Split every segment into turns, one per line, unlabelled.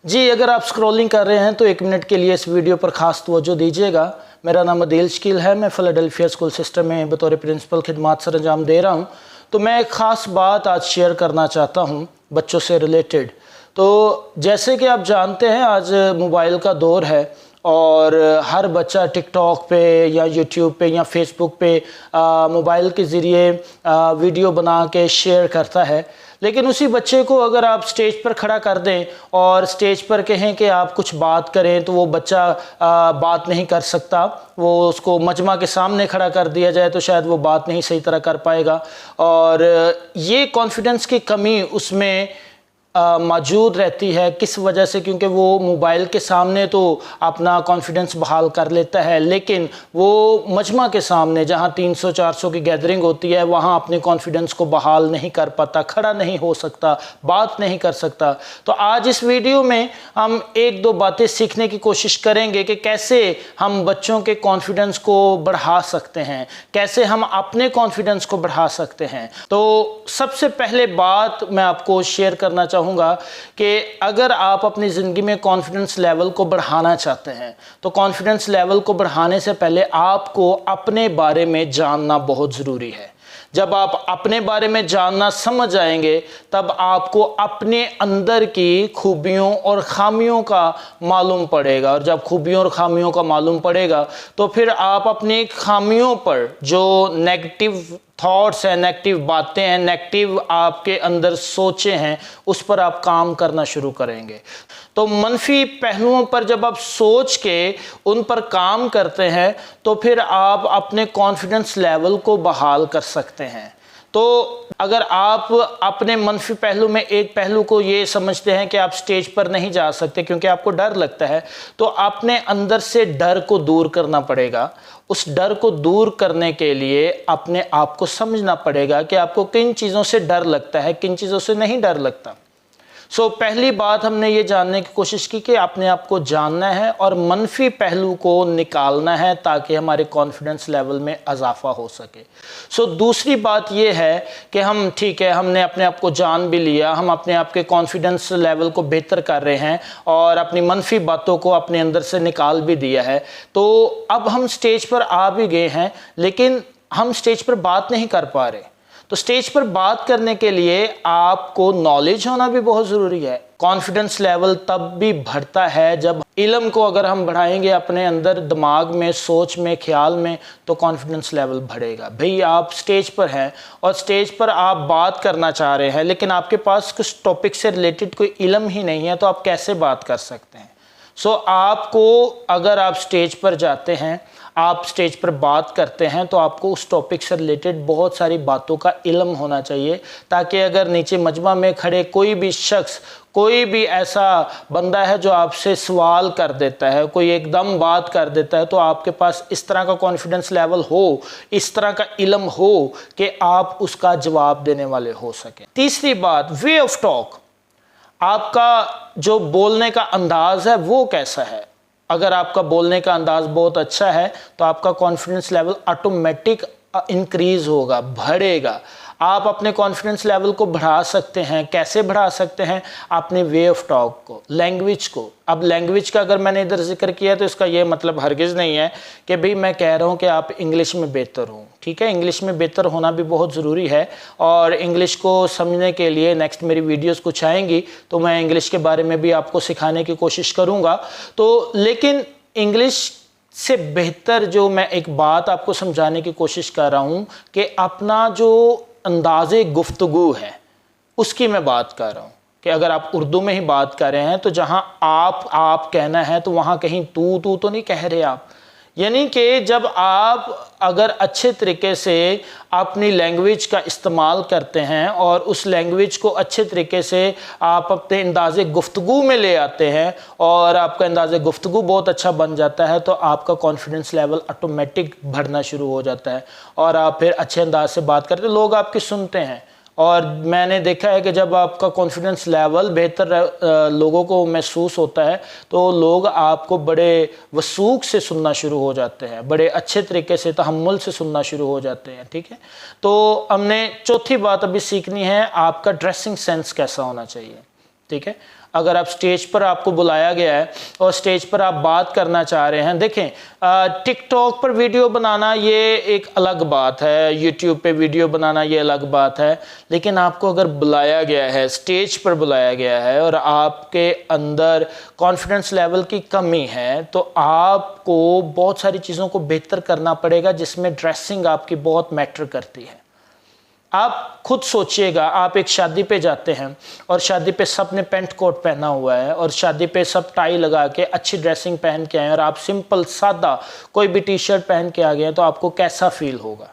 जी, अगर आप स्क्रॉलिंग कर रहे हैं तो 1 मिनट के लिए इस वीडियो पर ख़ास तवज्जो दीजिएगा। मेरा नाम अदील शकील है, मैं फ़िलाडेल्फिया स्कूल सिस्टम में बतौर प्रिंसिपल खिदमात सर अंजाम दे रहा हूँ। तो मैं एक ख़ास बात आज शेयर करना चाहता हूँ बच्चों से रिलेटेड। तो जैसे कि आप जानते हैं आज मोबाइल का दौर है और हर बच्चा टिकटॉक पे या यूट्यूब पे या फेसबुक पे मोबाइल के ज़रिए वीडियो बना के शेयर करता है। लेकिन उसी बच्चे को अगर आप स्टेज पर खड़ा कर दें और स्टेज पर कहें कि आप कुछ बात करें तो वो बच्चा बात नहीं कर सकता। वो उसको मजमा के सामने खड़ा कर दिया जाए तो शायद वो बात नहीं सही तरह कर पाएगा और ये कॉन्फिडेंस की कमी उसमें मौजूद रहती है। किस वजह से? क्योंकि वो मोबाइल के सामने तो अपना कॉन्फिडेंस बहाल कर लेता है, लेकिन वो मजमा के सामने जहाँ 300-400 की गैदरिंग होती है वहाँ अपने कॉन्फिडेंस को बहाल नहीं कर पाता, खड़ा नहीं हो सकता, बात नहीं कर सकता। तो आज इस वीडियो में हम 1-2 बातें सीखने की कोशिश करेंगे कि कैसे हम बच्चों के कॉन्फिडेंस को बढ़ा सकते हैं, कैसे हम अपने कॉन्फिडेंस को बढ़ा सकते हैं। तो सबसे पहले बात मैं आपको शेयर करना चाहूँगा कि अगर आप अपनी ज़िंदगी में कॉन्फिडेंस लेवल को बढ़ाना चाहते हैं तो कॉन्फिडेंस लेवल को बढ़ाने से पहले आपको अपने बारे में जानना बहुत ज़रूरी है। जब आप अपने बारे में जानना समझ जाएंगे तब आपको अपने अंदर की खूबियों और खामियों का मालूम पड़ेगा, और जब खूबियों और खामियों का मालूम पड़ेगा तो फिर आप अपनी खामियों पर जो नेगेटिव थॉट्स हैं, नेगेटिव बातें हैं, नेगेटिव आपके अंदर सोचें हैं, उस पर आप काम करना शुरू करेंगे। तो मनफी पहलुओं पर जब आप सोच के उन पर काम करते हैं तो फिर आप अपने कॉन्फिडेंस लेवल को बहाल कर सकते हैं। तो अगर आप अपने मनफी पहलू में एक पहलू को ये समझते हैं कि आप स्टेज पर नहीं जा सकते क्योंकि आपको डर लगता है, तो अपने अंदर से डर को दूर करना पड़ेगा। उस डर को दूर करने के लिए अपने आप को समझना पड़ेगा कि आपको किन चीज़ों से डर लगता है, किन चीज़ों से नहीं डर लगता। पहली बात हमने ये जानने की कोशिश की कि अपने आप को जानना है और मनफी पहलू को निकालना है ताकि हमारे कॉन्फिडेंस लेवल में इजाफा हो सके। दूसरी बात ये है कि हम ठीक है, हमने अपने आप को जान भी लिया, हम अपने आप के कॉन्फिडेंस लेवल को बेहतर कर रहे हैं और अपनी मनफी बातों को अपने अंदर से निकाल भी दिया है। तो अब हम स्टेज पर आ भी गए हैं लेकिन हम स्टेज पर बात नहीं कर पा रहे। तो स्टेज पर बात करने के लिए आपको नॉलेज होना भी बहुत ज़रूरी है। कॉन्फिडेंस लेवल तब भी बढ़ता है जब इल्म को अगर हम बढ़ाएंगे अपने अंदर, दिमाग में, सोच में, ख्याल में, तो कॉन्फिडेंस लेवल बढ़ेगा। भाई आप स्टेज पर हैं और स्टेज पर आप बात करना चाह रहे हैं लेकिन आपके पास कुछ टॉपिक से रिलेटेड कोई इल्म ही नहीं है तो आप कैसे बात कर सकते हैं? आपको अगर आप स्टेज पर जाते हैं, आप स्टेज पर बात करते हैं तो आपको उस टॉपिक से रिलेटेड बहुत सारी बातों का इल्म होना चाहिए ताकि अगर नीचे मजमा में खड़े कोई भी शख्स, कोई भी ऐसा बंदा है जो आपसे सवाल कर देता है, कोई एकदम बात कर देता है, तो आपके पास इस तरह का कॉन्फिडेंस लेवल हो, इस तरह का इल्म हो कि आप उसका जवाब देने वाले हो सकें। तीसरी बात, वे ऑफ टॉक। आपका जो बोलने का अंदाज़ है वो कैसा है? अगर आपका बोलने का अंदाज़ बहुत अच्छा है तो आपका कॉन्फिडेंस लेवल ऑटोमेटिक इंक्रीज़ होगा, बढ़ेगा। आप अपने कॉन्फिडेंस लेवल को बढ़ा सकते हैं। कैसे बढ़ा सकते हैं? अपने वे ऑफ टॉक को, लैंग्वेज को। अब लैंग्वेज का अगर मैंने इधर जिक्र किया तो इसका ये मतलब हरगिज़ नहीं है कि भाई मैं कह रहा हूँ कि आप इंग्लिश में बेहतर हो। ठीक है, इंग्लिश में बेहतर होना भी बहुत ज़रूरी है और इंग्लिश को समझने के लिए नेक्स्ट मेरी वीडियोस कुछ आएंगी तो मैं इंग्लिश के बारे में भी आपको सिखाने की कोशिश करूँगा। तो लेकिन इंग्लिश से बेहतर जो मैं एक बात आपको समझाने की कोशिश कर रहा हूँ कि अपना जो अंदाज़े गुफ्तगू है उसकी मैं बात कर रहा हूँ कि अगर आप उर्दू में ही बात कर रहे हैं तो जहाँ आप कहना है तो वहाँ कहीं तू तो नहीं कह रहे आप। यानी कि जब आप अगर अच्छे तरीके से अपनी लैंग्वेज का इस्तेमाल करते हैं और उस लैंग्वेज को अच्छे तरीके से आप अपने अंदाज़े गुफ्तगू में ले आते हैं और आपका अंदाज़े गुफ्तगू बहुत अच्छा बन जाता है तो आपका कॉन्फिडेंस लेवल ऑटोमेटिक बढ़ना शुरू हो जाता है और आप फिर अच्छे अंदाज से बात करते हैं, लोग आपकी सुनते हैं। और मैंने देखा है कि जब आपका कॉन्फिडेंस लेवल बेहतर लोगों को महसूस होता है तो लोग आपको बड़े वसूख से सुनना शुरू हो जाते हैं, बड़े अच्छे तरीके से तहम्मुल से सुनना शुरू हो जाते हैं। ठीक है, तो हमने चौथी बात अभी सीखनी है, आपका ड्रेसिंग सेंस कैसा होना चाहिए। ठीक है, अगर आप स्टेज पर आपको बुलाया गया है और स्टेज पर आप बात करना चाह रहे हैं, देखें टिकटॉक पर वीडियो बनाना ये एक अलग बात है, यूट्यूब पे वीडियो बनाना ये अलग बात है, लेकिन आपको अगर बुलाया गया है, स्टेज पर बुलाया गया है और आपके अंदर कॉन्फिडेंस लेवल की कमी है, तो आपको बहुत सारी चीज़ों को बेहतर करना पड़ेगा, जिसमें ड्रेसिंग आपकी बहुत मैटर करती है। आप खुद सोचिएगा, आप एक शादी पे जाते हैं और शादी पे सब ने पेंट कोट पहना हुआ है और शादी पे सब टाई लगा के अच्छी ड्रेसिंग पहन के आए और आप सिंपल सादा कोई भी टी शर्ट पहन के आ गए हैं, तो आपको कैसा फील होगा?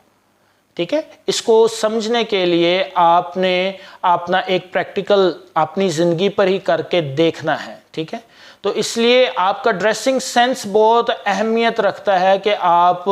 ठीक है, इसको समझने के लिए आपने अपना एक प्रैक्टिकल अपनी ज़िंदगी पर ही करके देखना है। ठीक है, तो इसलिए आपका ड्रेसिंग सेंस बहुत अहमियत रखता है कि आप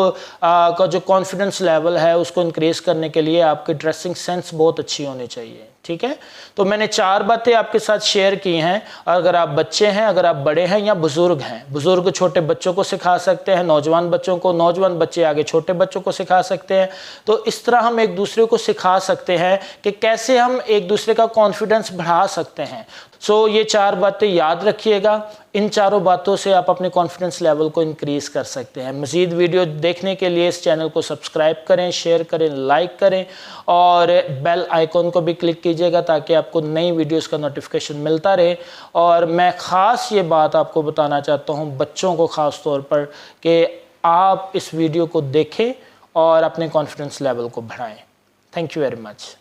का जो कॉन्फिडेंस लेवल है उसको इंक्रीज़ करने के लिए आपकी ड्रेसिंग सेंस बहुत अच्छी होनी चाहिए। ठीक है, तो मैंने 4 बातें आपके साथ शेयर की हैं। अगर आप बच्चे हैं, अगर आप बड़े हैं या बुज़ुर्ग हैं, बुज़ुर्ग छोटे बच्चों को सिखा सकते हैं, नौजवान बच्चों को, नौजवान बच्चे आगे छोटे बच्चों को सिखा सकते हैं। तो इस तरह हम एक दूसरे को सिखा सकते हैं कि कैसे हम एक दूसरे का कॉन्फिडेंस बढ़ा सकते हैं। सो ये 4 बातें याद रखिएगा। इन चारों बातों से आप अपने कॉन्फिडेंस लेवल को इंक्रीज़ कर सकते हैं। मज़ीद वीडियो देखने के लिए इस चैनल को सब्सक्राइब करें, शेयर करें, लाइक करें और बेल आइकॉन को भी क्लिक कीजिएगा ताकि आपको नई वीडियोस का नोटिफिकेशन मिलता रहे। और मैं ख़ास ये बात आपको बताना चाहता हूँ, बच्चों को ख़ास तौर पर, कि आप इस वीडियो को देखें और अपने कॉन्फिडेंस लेवल को बढ़ाएँ। Thank you very much.